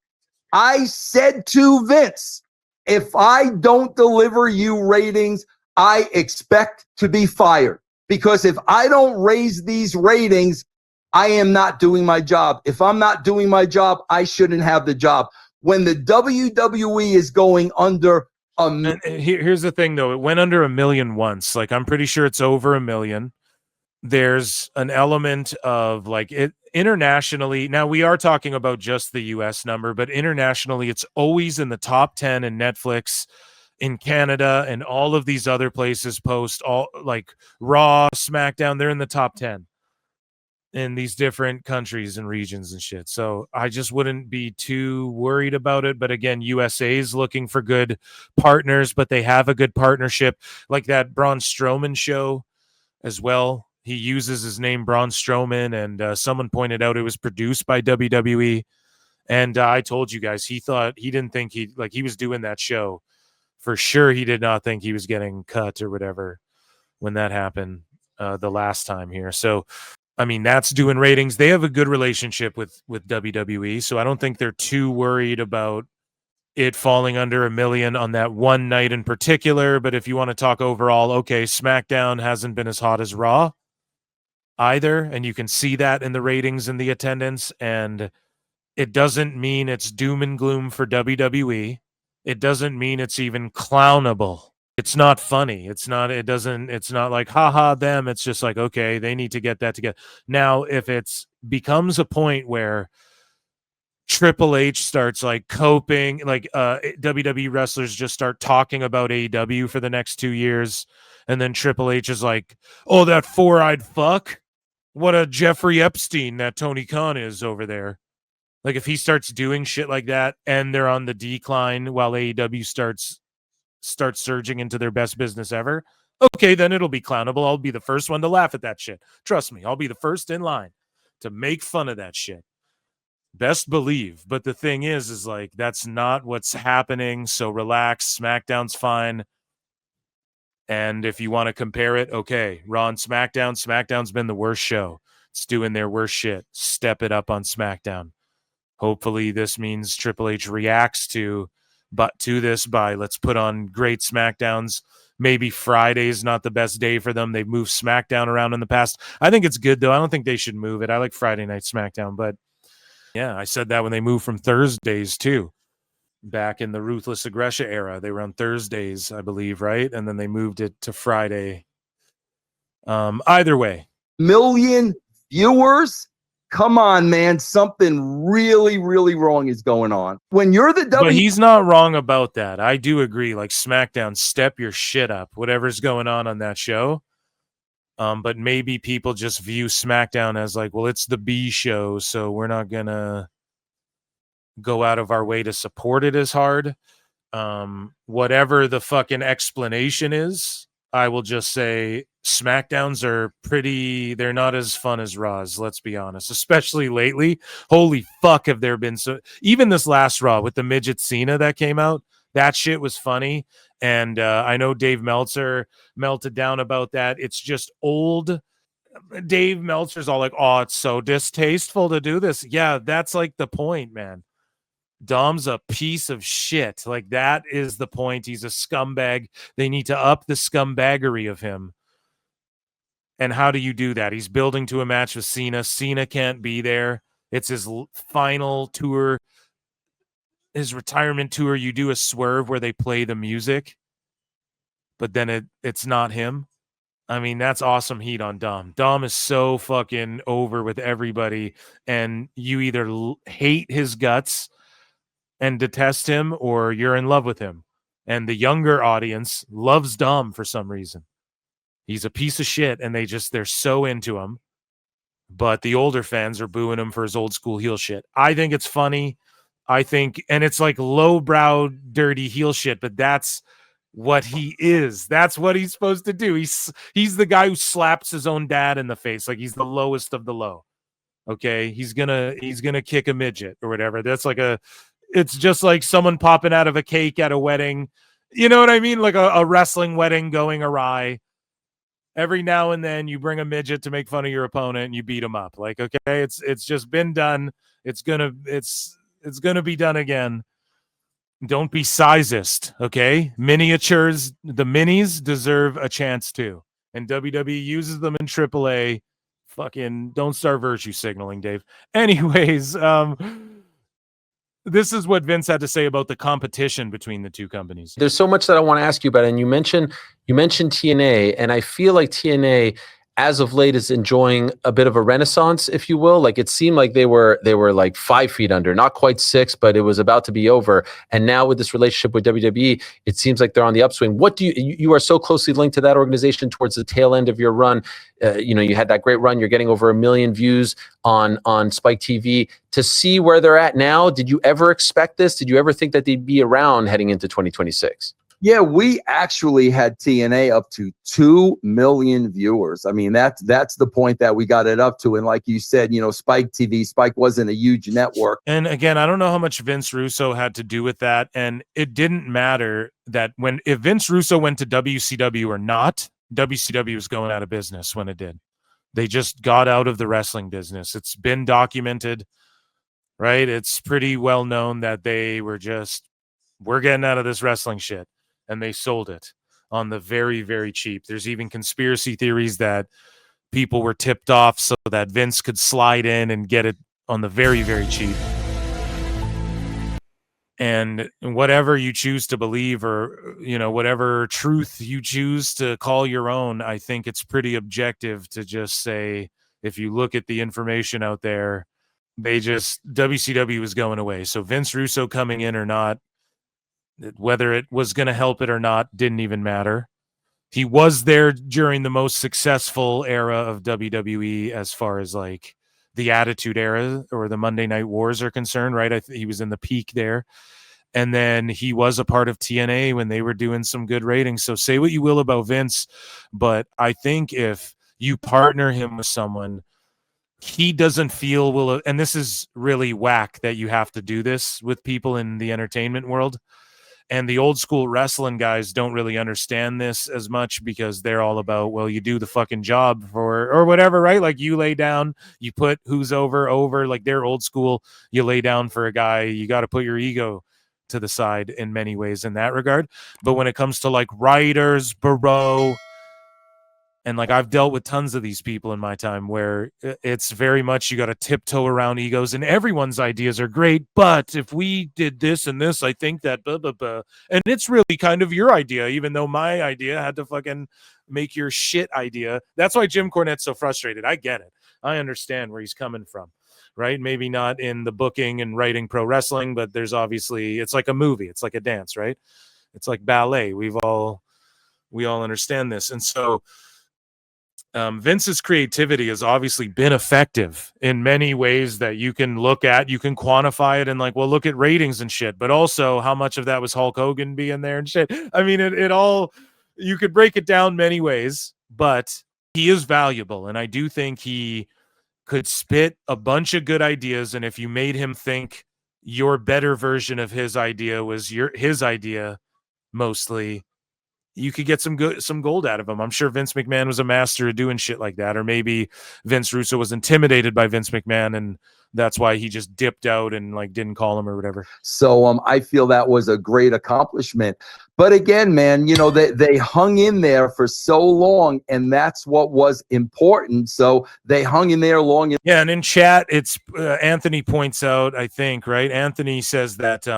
I said to Vince, if I don't deliver you ratings, I expect to be fired. Because if I don't raise these ratings, I am not doing my job. If I'm not doing my job, I shouldn't have the job. When the WWE is going under and here's the thing, though. It went under 1 million once. Like, I'm pretty sure it's over 1 million. There's an element of like it internationally. Now we are talking about just the US number, but internationally, it's always in the top 10 in Netflix, in Canada, and all of these other places post all like Raw, SmackDown. They're in the top 10 in these different countries and regions and shit. So I just wouldn't be too worried about it. But again, USA is looking for good partners, but they have a good partnership like that Braun Strowman show as well. He uses his name Braun Strowman, and someone pointed out it was produced by WWE. And I told you guys, he didn't think he was doing that show. For sure, he did not think he was getting cut or whatever when that happened the last time here. So, I mean, that's doing ratings. They have a good relationship with WWE, so I don't think they're too worried about it falling under 1 million on that one night in particular. But if you want to talk overall, okay, SmackDown hasn't been as hot as Raw either, and you can see that in the ratings and the attendance, and it doesn't mean it's doom and gloom for WWE. It doesn't mean it's even clownable. It's not funny. It's not like, haha, them. It's just like, okay, they need to get that together. Now, if it's becomes a point where Triple H starts like coping, like WWE wrestlers just start talking about AEW for the next 2 years, and then Triple H is like, oh, that four-eyed fuck. What a Jeffrey Epstein that Tony Khan is over there. Like if he starts doing shit like that and they're on the decline while AEW starts start surging into their best business ever, okay, then it'll be clownable. I'll be the first one to laugh at that shit. Trust me, I'll be the first in line to make fun of that shit. Best believe. But the thing is like, that's not what's happening. So relax. SmackDown's fine. And if you want to compare it, okay, Raw and SmackDown. SmackDown's been the worst show. It's doing their worst shit. Step it up on SmackDown. Hopefully this means Triple H reacts to this by let's put on great SmackDowns. Maybe Friday's not the best day for them. They've moved SmackDown around in the past. I think it's good, though. I don't think they should move it. I like Friday Night SmackDown, but yeah, I said that when they moved from Thursdays, too. Back in the Ruthless Aggression era, they were on Thursdays, I believe, right? And then they moved it to Friday. Either way. Million viewers? Come on, man. Something really, really wrong is going on. When you're the But he's not wrong about that. I do agree. Like, SmackDown, step your shit up. Whatever's going on that show. But maybe people just view SmackDown as like, well, it's the B show, so we're not going to go out of our way to support it as hard. Whatever the fucking explanation is, I will just say SmackDowns are they're not as fun as Raws, let's be honest, especially lately. Holy fuck, have there been even this last Raw with the midget Cena that came out, that shit was funny. And I know Dave Meltzer melted down about that. It's just old. Dave Meltzer's all like, oh, it's so distasteful to do this. Yeah, that's like the point, man. Dom's a piece of shit. Like, that is the point. He's a scumbag. They need to up the scumbaggery of him. And how do you do that? He's building to a match with Cena. Cena can't be there. It's his final tour, his retirement tour. You do a swerve where they play the music, but then it's not him. I mean, that's awesome heat on Dom. Dom is so fucking over with everybody, and you either hate his guts and detest him, or you're in love with him. And the younger audience loves Dom for some reason. He's a piece of shit, and they're so into him. But the older fans are booing him for his old school heel shit. I think it's funny. And it's like lowbrow, dirty heel shit, but that's what he is. That's what he's supposed to do. He's the guy who slaps his own dad in the face. Like, he's the lowest of the low. Okay. He's gonna kick a midget or whatever. It's just like someone popping out of a cake at a wedding. You know what I mean? Like a wrestling wedding going awry. Every now and then you bring a midget to make fun of your opponent and you beat him up. Like, okay, it's just been done. It's gonna be done again. Don't be sizist, okay? Miniatures, the minis deserve a chance too. And WWE uses them in AAA. Fucking don't start virtue signaling, Dave. Anyways, this is what Vince had to say about the competition between the two companies. There's so much that I want to ask you about, and you mentioned TNA, and I feel like TNA as of late is enjoying a bit of a renaissance, if you will. Like, it seemed like they were like 5 feet under, not quite 6, but it was about to be over. And now with this relationship with WWE, it seems like they're on the upswing. What do you are so closely linked to that organization towards the tail end of your run. You had that great run. You're getting over 1 million views on Spike TV. To see where they're at now, did you ever expect this? Did you ever think that they'd be around heading into 2026? Yeah, we actually had TNA up to 2 million viewers. I mean, that's the point that we got it up to. And like you said, Spike TV, Spike wasn't a huge network. And again, I don't know how much Vince Russo had to do with that. And it didn't matter that if Vince Russo went to WCW or not, WCW was going out of business when it did. They just got out of the wrestling business. It's been documented, right? It's pretty well known that they were we're getting out of this wrestling shit. And they sold it on the very, very cheap. There's even conspiracy theories that people were tipped off so that Vince could slide in and get it on the very, very cheap. And whatever you choose to believe, or, whatever truth you choose to call your own, I think it's pretty objective to just say, if you look at the information out there, WCW was going away. So Vince Russo coming in or not, whether it was going to help it or not, didn't even matter. He was there during the most successful era of WWE as far as like the Attitude Era or the Monday Night Wars are concerned, right? He was in the peak there. And then he was a part of TNA when they were doing some good ratings. So say what you will about Vince, but I think if you partner him with someone, he doesn't feel will, and this is really whack that you have to do this with people in the entertainment world. And the old school wrestling guys don't really understand this as much because they're all about, well, you do the fucking job for, or whatever, right? Like you lay down, you put who's over, like they're old school. You lay down for a guy, you got to put your ego to the side in many ways in that regard. But when it comes to like writers, Barrow, and like I've dealt with tons of these people in my time where it's very much you got to tiptoe around egos, and everyone's ideas are great. But if we did this and this, I think that blah, blah, blah. And it's really kind of your idea, even though my idea had to fucking make your shit idea. That's why Jim Cornette's so frustrated. I get it. I understand where he's coming from, right? Maybe not in the booking and writing pro wrestling, but there's obviously, it's like a movie. It's like a dance, right? It's like ballet. We all understand this. And so, Vince's creativity has obviously been effective in many ways that you can look at, you can quantify it and like, well, look at ratings and shit, but also how much of that was Hulk Hogan being there and shit. I mean, it all, you could break it down many ways, but he is valuable. And I do think he could spit a bunch of good ideas. And if you made him think your better version of his idea was his idea mostly, you could get some gold out of him. I'm sure Vince McMahon was a master of doing shit like that, or maybe Vince Russo was intimidated by Vince McMahon and that's why he just dipped out and like didn't call him or whatever. So I feel that was a great accomplishment. But again, man, you know, they hung in there for so long, and that's what was important. So they hung in there long. Yeah, and in chat, it's Anthony points out, I think, right? Anthony says that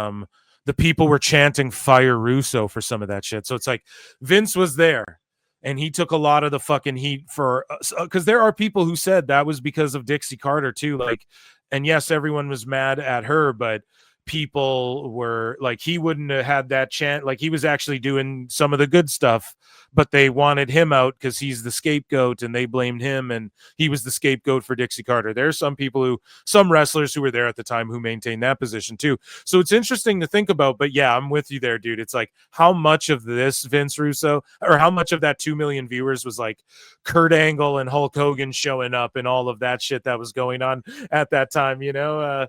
the people were chanting "Fire Russo" for some of that shit. So it's like Vince was there, and he took a lot of the fucking heat for, because there are people who said that was because of Dixie Carter too. Like, and yes, everyone was mad at her, but people were like, he wouldn't have had that chant. Like he was actually doing some of the good stuff, but they wanted him out because he's the scapegoat, and they blamed him, and he was the scapegoat for Dixie Carter. There's some wrestlers who were there at the time who maintained that position too. So it's interesting to think about, but yeah, I'm with you there, dude. It's like, how much of this Vince Russo, or how much of that 2 million viewers was like Kurt Angle and Hulk Hogan showing up and all of that shit that was going on at that time, you know?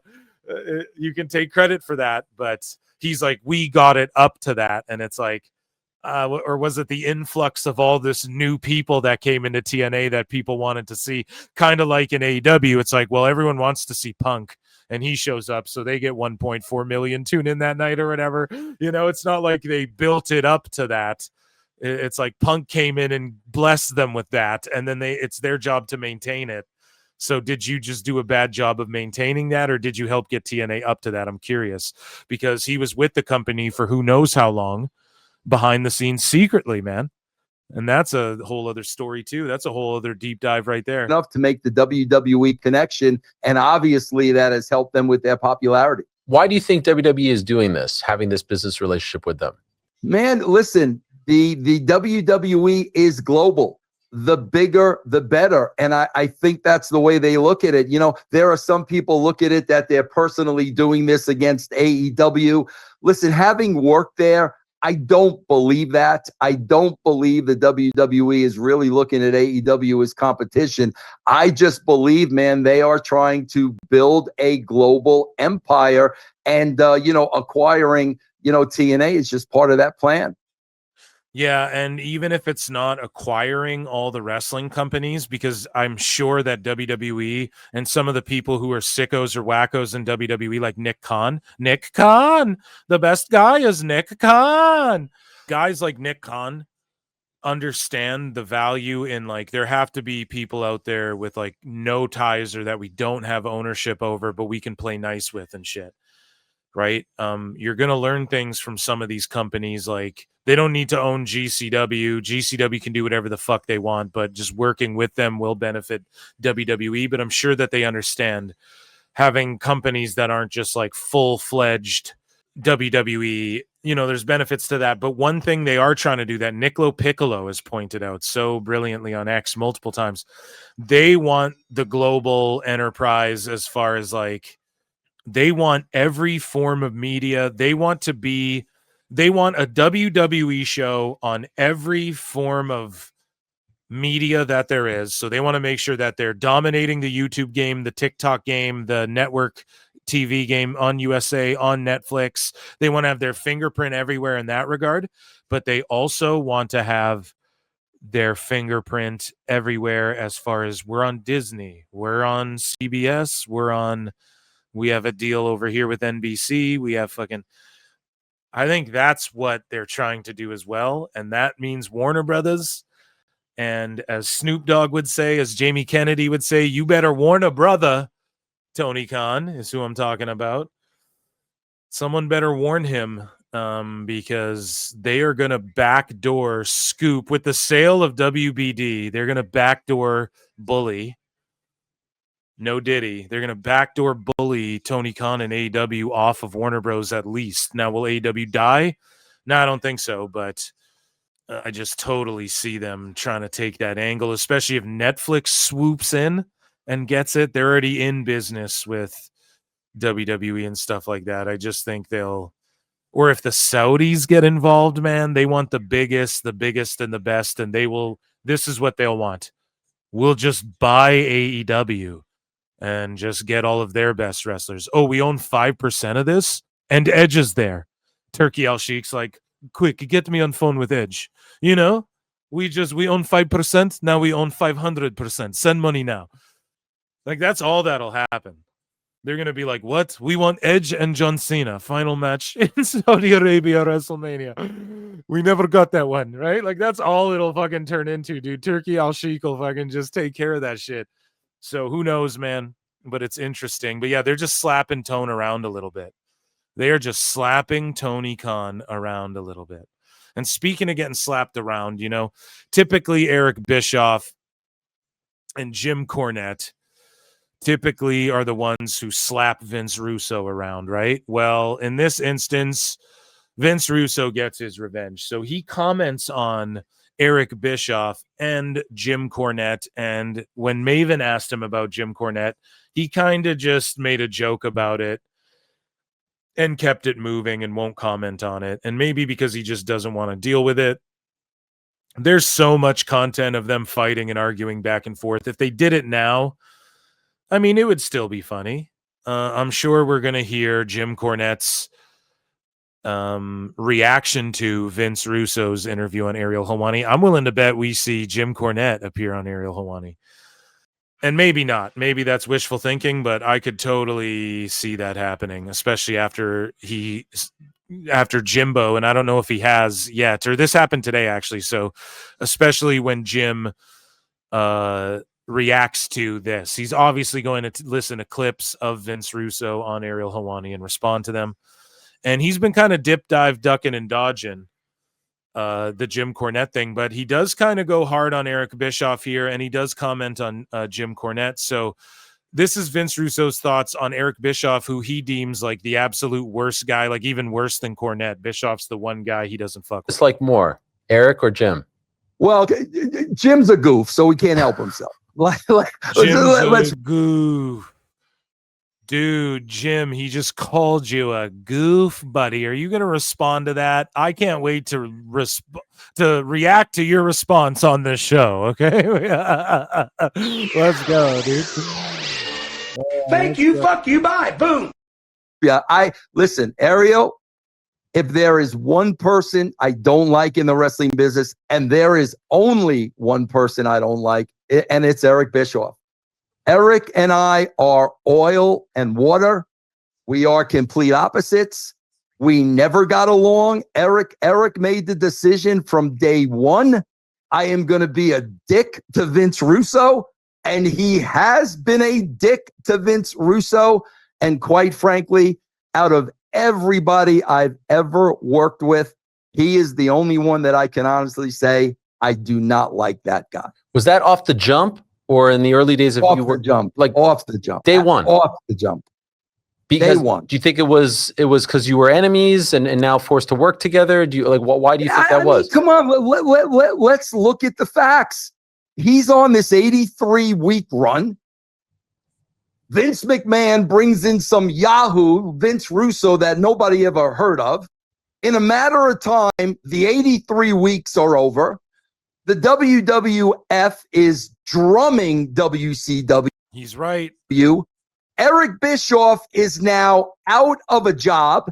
You can take credit for that, but he's like, we got it up to that. And it's like, or was it the influx of all this new people that came into TNA that people wanted to see? Kind of like in AEW, it's like, well, everyone wants to see Punk, and he shows up, so they get 1.4 million tune in that night or whatever. You know, it's not like they built it up to that. It's like Punk came in and blessed them with that, and then it's their job to maintain it. So did you just do a bad job of maintaining that, or did you help get TNA up to that? I'm curious, because he was with the company for who knows how long, behind the scenes secretly, man. And that's a whole other story too. That's a whole other deep dive right there. Enough to make the WWE connection, and obviously that has helped them with their popularity. Why do you think WWE is doing this, having this business relationship with them? Man, listen, the WWE is global. The bigger, the better. And I think that's the way they look at it. You know, there are some people look at it that they're personally doing this against AEW. Listen, having worked there, I don't believe that. I don't believe the WWE is really looking at AEW as competition. I just believe, man, they are trying to build a global empire, and, acquiring, TNA is just part of that plan. Yeah, and even if it's not acquiring all the wrestling companies, because I'm sure that WWE and some of the people who are sickos or wackos in WWE, like Nick Khan, the best guy is Nick Khan. Guys like Nick Khan understand the value in, like, there have to be people out there with like no ties or that we don't have ownership over, but we can play nice with and shit. Right? You're going to learn things from some of these companies. Like, they don't need to own GCW. GCW can do whatever the fuck they want, but just working with them will benefit WWE. But I'm sure that they understand having companies that aren't just like full-fledged WWE, there's benefits to that. But one thing they are trying to do that Niccolo Piccolo has pointed out so brilliantly on X multiple times, they want the global enterprise as far as like They want every form of media. They want a WWE show on every form of media that there is. So they want to make sure that they're dominating the YouTube game, the TikTok game, the network TV game on USA, on Netflix. They want to have their fingerprint everywhere in that regard, but they also want to have their fingerprint everywhere as far as we're on Disney, we're on CBS, we have a deal over here with NBC, we have fucking, I think that's what they're trying to do as well. And that means Warner Brothers. And as Snoop Dogg would say, as Jamie Kennedy would say, you better warn a brother. Tony Khan is who I'm talking about. Someone better warn him, because they are going to backdoor Scoop with the sale of WBD. They're going to backdoor bully. No Diddy. They're going to backdoor bully Tony Khan and AEW off of Warner Bros. At least. Now, will AEW die? No, I don't think so, but I just totally see them trying to take that angle, especially if Netflix swoops in and gets it. They're already in business with WWE and stuff like that. I just think they'll, or if the Saudis get involved, man, they want the biggest, and the best, and they will, this is what they'll want. We'll just buy AEW and just get all of their best wrestlers. Oh, we own 5% of this, and Edge is there. Turkey Al Sheikh's like, quick, get me on phone with Edge. You know, we own 5%. Now we own 500%. Send money now. Like, that's all that'll happen. They're going to be like, what? We want Edge and John Cena. Final match in Saudi Arabia, WrestleMania. We never got that one, right? Like, that's all it'll fucking turn into, dude. Turkey Al Sheikh will fucking just take care of that shit. So who knows, man? But it's interesting. But yeah, they're just slapping Tone around a little bit. They are just slapping Tony Khan around a little bit. And speaking of getting slapped around, you know, typically Eric Bischoff and Jim Cornette typically are the ones who slap Vince Russo around, right? Well, in this instance, Vince Russo gets his revenge. So he comments on Eric Bischoff and Jim Cornette. And when Maven asked him about Jim Cornette, he kind of just made a joke about it and kept it moving and won't comment on it. And maybe because he just doesn't want to deal with it. There's so much content of them fighting and arguing back and forth. If they did it now, I mean, it would still be funny. I'm sure we're going to hear Jim Cornette's reaction to Vince Russo's interview on Ariel Helwani. I'm willing to bet we see Jim Cornette appear on Ariel Helwani. And maybe not. Maybe that's wishful thinking, but I could totally see that happening, especially after Jimbo, and I don't know if he has yet, or this happened today, actually. So especially when Jim reacts to this, he's obviously going to listen to clips of Vince Russo on Ariel Helwani and respond to them. And he's been kind of dip, dive, ducking, and dodging the Jim Cornette thing, but he does kind of go hard on Eric Bischoff here, and he does comment on Jim Cornette. So this is Vince Russo's thoughts on Eric Bischoff, who he deems like the absolute worst guy, like even worse than Cornette. Bischoff's the one guy he doesn't fuck with. It's like more, Eric or Jim? Well, Jim's a goof, so he can't help himself. Jim's a goof. Dude, Jim, he just called you a goof, buddy. Are you going to respond to that? I can't wait to react to your response on this show, okay? Let's go, dude. Thank you, fuck you, bye, boom. Yeah, listen, Ariel, if there is one person I don't like in the wrestling business, and there is only one person I don't like, and it's Eric Bischoff. Eric and I are oil and water. We are complete opposites. We never got along. Eric made the decision from day one. I am going to be a dick to Vince Russo, and he has been a dick to Vince Russo. And quite frankly, out of everybody I've ever worked with, he is the only one that I can honestly say I do not like that guy. Was that off the jump? Or in the early days of off you the were jump, like off the jump, day one, off the jump, because day one. Do you think it was because you were enemies and now forced to work together? Do you like why do you think that was? Mean, come on, let's look at the facts. He's on this 83-week run. Vince McMahon brings in some Yahoo, Vince Russo, that nobody ever heard of. In a matter of time, the 83 weeks are over. The WWF is drumming WCW. He's right. Eric Bischoff is now out of a job,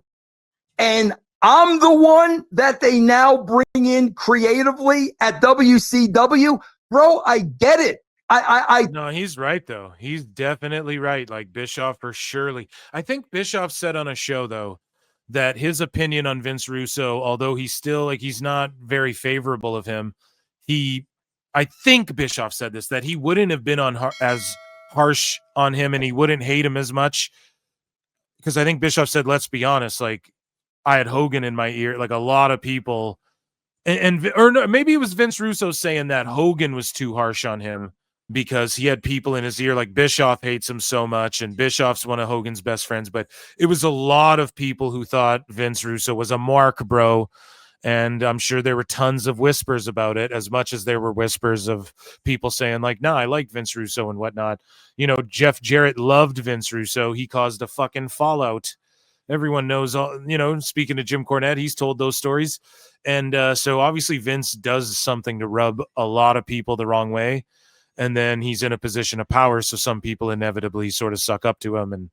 and I'm the one that they now bring in creatively at WCW. Bro, I get it. No, he's right though. He's definitely right. Like Bischoff for surely. I think Bischoff said on a show though that his opinion on Vince Russo, although he's still like he's not very favorable of him, I think Bischoff said this, that he wouldn't have been on as harsh on him and he wouldn't hate him as much, because I think Bischoff said, let's be honest, like I had Hogan in my ear, like a lot of people, or no, maybe it was Vince Russo saying that Hogan was too harsh on him because he had people in his ear, like Bischoff hates him so much, and Bischoff's one of Hogan's best friends, but it was a lot of people who thought Vince Russo was a mark, bro. And I'm sure there were tons of whispers about it, as much as there were whispers of people saying like, nah, I like Vince Russo and whatnot. You know, Jeff Jarrett loved Vince Russo. He caused a fucking fallout. Everyone knows, you know, speaking to Jim Cornette, he's told those stories. And so obviously Vince does something to rub a lot of people the wrong way. And then he's in a position of power. So some people inevitably sort of suck up to him and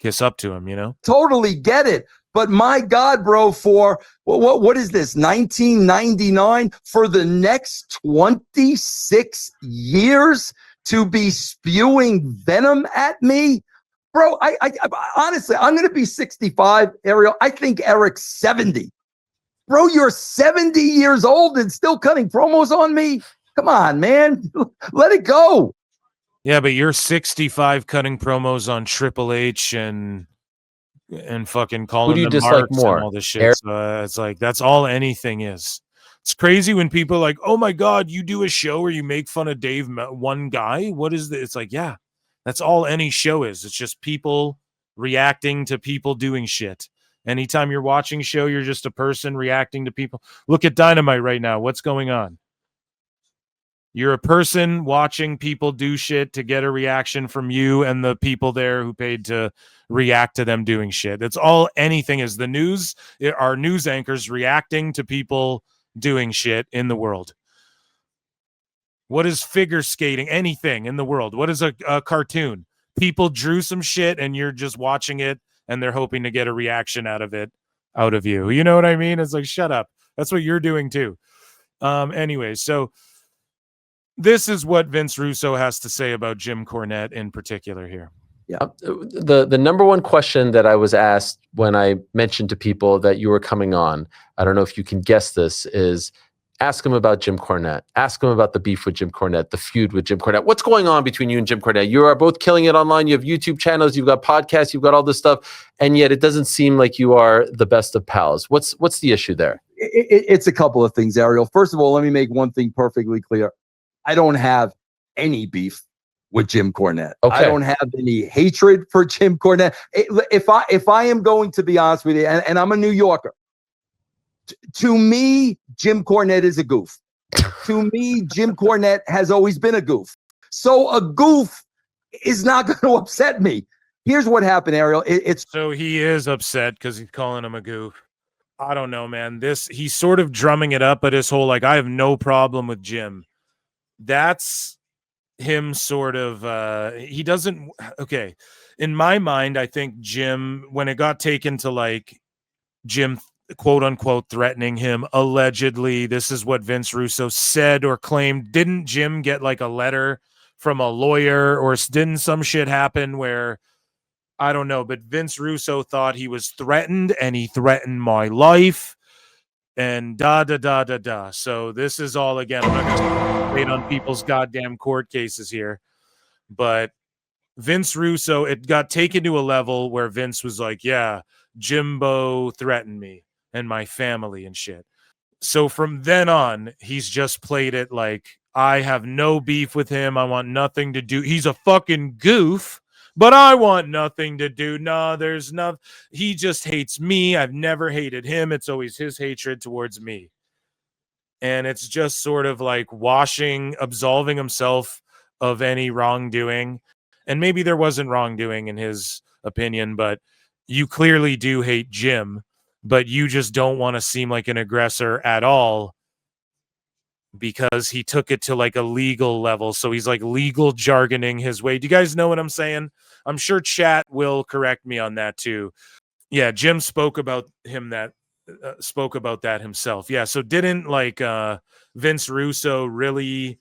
kiss up to him, you know? Totally get it. But my God, bro, for what is this, 1999? For the next 26 years to be spewing venom at me? Bro, I honestly, I'm going to be 65, Ariel. I think Eric's 70. Bro, you're 70 years old and still cutting promos on me? Come on, man. Let it go. Yeah, but you're 65 cutting promos on Triple H and fucking calling them dislike marks more? and all this shit. So, it's like that's all anything is. It's crazy when people are like, "Oh my God, you do a show where you make fun of Dave, one guy." What is this? It's like, yeah, that's all any show is. It's just people reacting to people doing shit. Anytime you're watching a show, you're just a person reacting to people. Look at Dynamite right now. What's going on? You're a person watching people do shit to get a reaction from you and the people there who paid to react to them doing shit. That's all anything is. The news are news anchors reacting to people doing shit in the world. What is figure skating? Anything in the world. What is a cartoon? People drew some shit and you're just watching it and they're hoping to get a reaction out of you. You know what I mean? It's like, shut up. That's what you're doing too. Anyway, so this is what Vince Russo has to say about Jim Cornette in particular here. Yeah. The number one question that I was asked when I mentioned to people that you were coming on, I don't know if you can guess this, is ask him about Jim Cornette. Ask him about the beef with Jim Cornette, the feud with Jim Cornette. What's going on between you and Jim Cornette? You are both killing it online. You have YouTube channels, you've got podcasts, you've got all this stuff, and yet it doesn't seem like you are the best of pals. What's the issue there? It's a couple of things, Ariel. First of all, let me make one thing perfectly clear. I don't have any beef with Jim Cornette. Okay. I don't have any hatred for Jim Cornette. If I am going to be honest with you, and I'm a New Yorker, to me, Jim Cornette is a goof. To me, Jim Cornette has always been a goof. So a goof is not going to upset me. Here's what happened, Ariel. So he is upset because he's calling him a goof. I don't know, man. He's sort of drumming it up, but his whole like, I have no problem with Jim. That's him sort of he doesn't okay. In my mind, I think Jim, when it got taken to like Jim quote unquote threatening him, allegedly, this is what Vince Russo said or claimed. Didn't Jim get like a letter from a lawyer, or didn't some shit happen where I don't know, but Vince Russo thought he was threatened and he threatened my life and da. So this is all, again, I'm not going to wait on people's goddamn court cases here, but Vince Russo, it got taken to a level where Vince was like, yeah, Jimbo threatened me and my family and shit. So from then on, he's just played it like, I have no beef with him. I want nothing to do. He's a fucking goof, but I want nothing to do. No, there's nothing. He just hates me. I've never hated him. It's always his hatred towards me. And it's just sort of like absolving himself of any wrongdoing. and maybe there wasn't wrongdoing in his opinion, but you clearly do hate Jim, but you just don't want to seem like an aggressor at all because he took it to like a legal level. So he's like legal jargoning his way. Do you guys know what I'm saying? I'm sure chat will correct me on that too. Yeah, Jim spoke about that himself. Yeah, so didn't like Vince Russo really,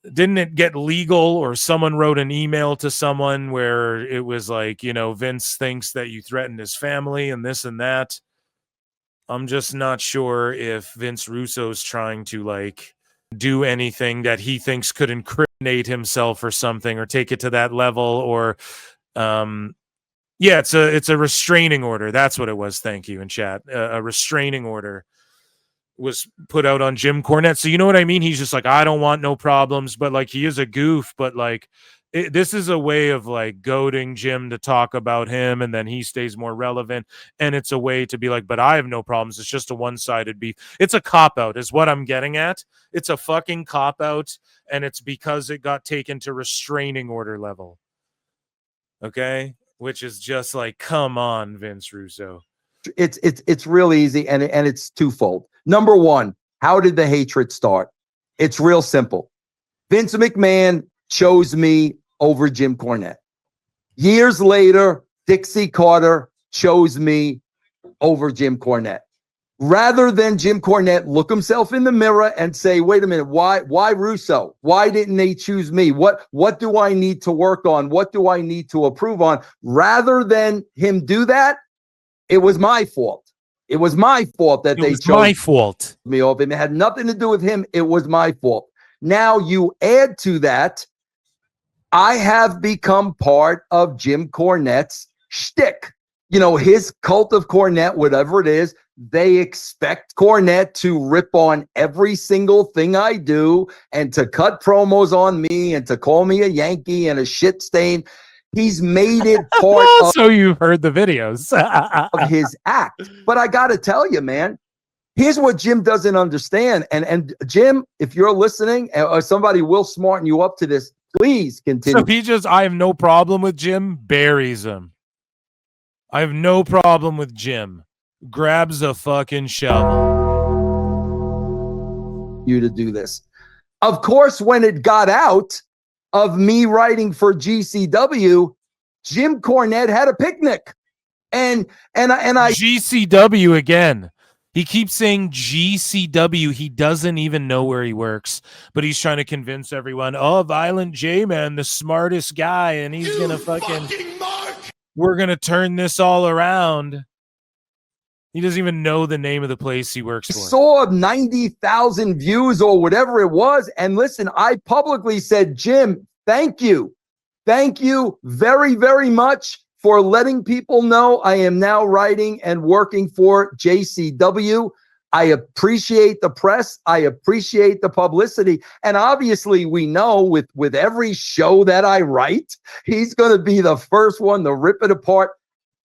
didn't it get legal, or someone wrote an email to someone where it was like, Vince thinks that you threatened his family and this and that? I'm just not sure if Vince Russo's trying to like do anything that he thinks could incriminate himself or something, or take it to that level, or yeah, it's a restraining order. That's what it was. Thank you in chat. A restraining order was put out on Jim Cornette. So you know what I mean? He's just like, I don't want no problems, but like he is a goof, but like this is a way of like goading Jim to talk about him, and then he stays more relevant, and it's a way to be like, but I have no problems. It's just a one-sided beef. It's a cop-out is what I'm getting at. It's a fucking cop-out, and it's because it got taken to restraining order level. Okay? Which is just like, come on, Vince Russo. It's real easy, and it's twofold. Number one, how did the hatred start? It's real simple. Vince McMahon chose me over Jim Cornette. Years later, Dixie Carter chose me over Jim Cornette. Rather than Jim Cornette look himself in the mirror and say, wait a minute, why Russo? Why didn't they choose me? What do I need to work on? What do I need to improve on? Rather than him do that, it was my fault. It was my fault that they chose my fault. me over him. It had nothing to do with him. It was my fault. Now you add to that, I have become part of Jim Cornette's shtick. His cult of Cornette, whatever it is, they expect Cornette to rip on every single thing I do and to cut promos on me and to call me a Yankee and a shit stain. He's made it part of so you've heard the videos of his act. But I got to tell you, man, here's what Jim doesn't understand. And Jim, if you're listening, or somebody will smarten you up to this, please continue. So I have no problem with Jim, buries him. I have no problem with Jim. Grabs a fucking shovel. You to do this. Of course, when it got out of me writing for GCW, Jim Cornette had a picnic. And I GCW again. He keeps saying GCW. He doesn't even know where he works, but he's trying to convince everyone, Violent J-Man, the smartest guy, and he's going to fucking we're going to turn this all around. He doesn't even know the name of the place he works for. Saw 90,000 views or whatever it was. And listen, I publicly said, Jim, thank you. Thank you very, very much for letting people know I am now writing and working for JCW. I appreciate the press. I appreciate the publicity. And obviously, we know with every show that I write, he's going to be the first one to rip it apart.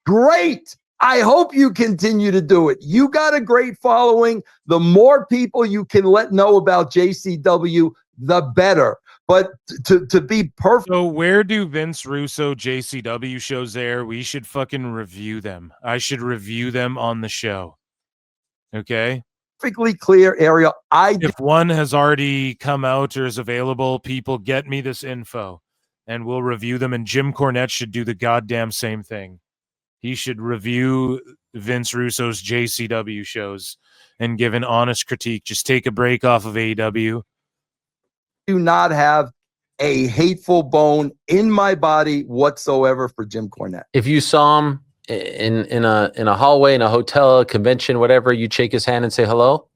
Great. I hope you continue to do it. You got a great following. The more people you can let know about JCW, the better. But to be perfect. So where do Vince Russo JCW shows air? We should fucking review them. I should review them on the show. Okay? Perfectly clear, Ariel. If one has already come out or is available, people get me this info and we'll review them. And Jim Cornette should do the goddamn same thing. He should review Vince Russo's JCW shows and give an honest critique. Just take a break off of AEW. Do not have a hateful bone in my body whatsoever for Jim Cornette. If you saw him in a hallway, in a hotel, a convention, whatever, you shake his hand and say hello?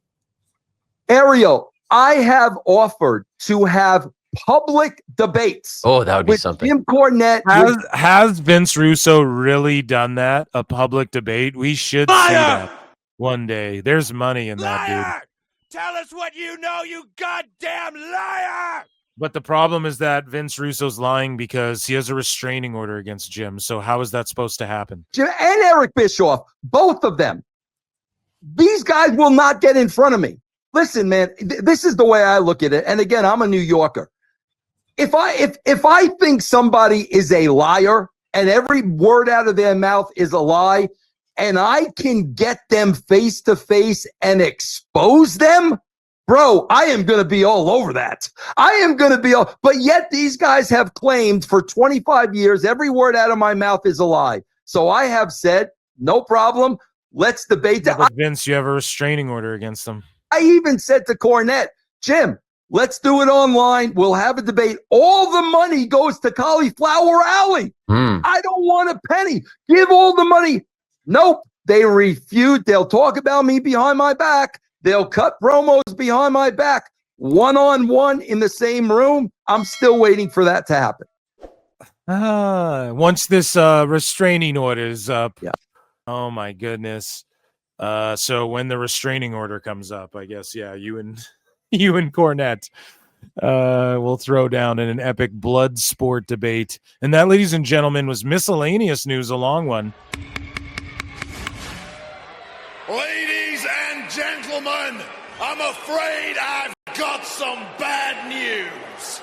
Ariel, I have offered to have public debates. Oh, that would be something. Jim Cornette. Has Vince Russo really done that? A public debate? We should see that one day. There's money in that, dude. Tell us what you know, you goddamn liar! But the problem is that Vince Russo's lying because he has a restraining order against Jim. So how is that supposed to happen? Jim and Eric Bischoff, both of them. These guys will not get in front of me. Listen, man, this is the way I look at it. And again, I'm a New Yorker. if I think somebody is a liar and every word out of their mouth is a lie, and I can get them face to face and expose them, bro, I am going to be all over that. I am going to be all, but yet these guys have claimed for 25 years, every word out of my mouth is a lie. So I have said, no problem. Let's debate that. But Vince, you have a restraining order against them. I even said to Cornette, Jim, let's do it online. We'll have a debate. All the money goes to Cauliflower Alley. I don't want a penny. Give all the money. Nope. They refute. They'll talk about me behind my back. They'll cut promos behind my back. One-on-one in the same room. I'm still waiting for that to happen. Once this restraining order is up. Yeah. Oh my goodness. So when the restraining order comes up, I guess, yeah, you and Cornette will throw down in an epic blood sport debate. And that, ladies and gentlemen, was miscellaneous news, a long one. Ladies and gentlemen, I'm afraid I've got some bad news.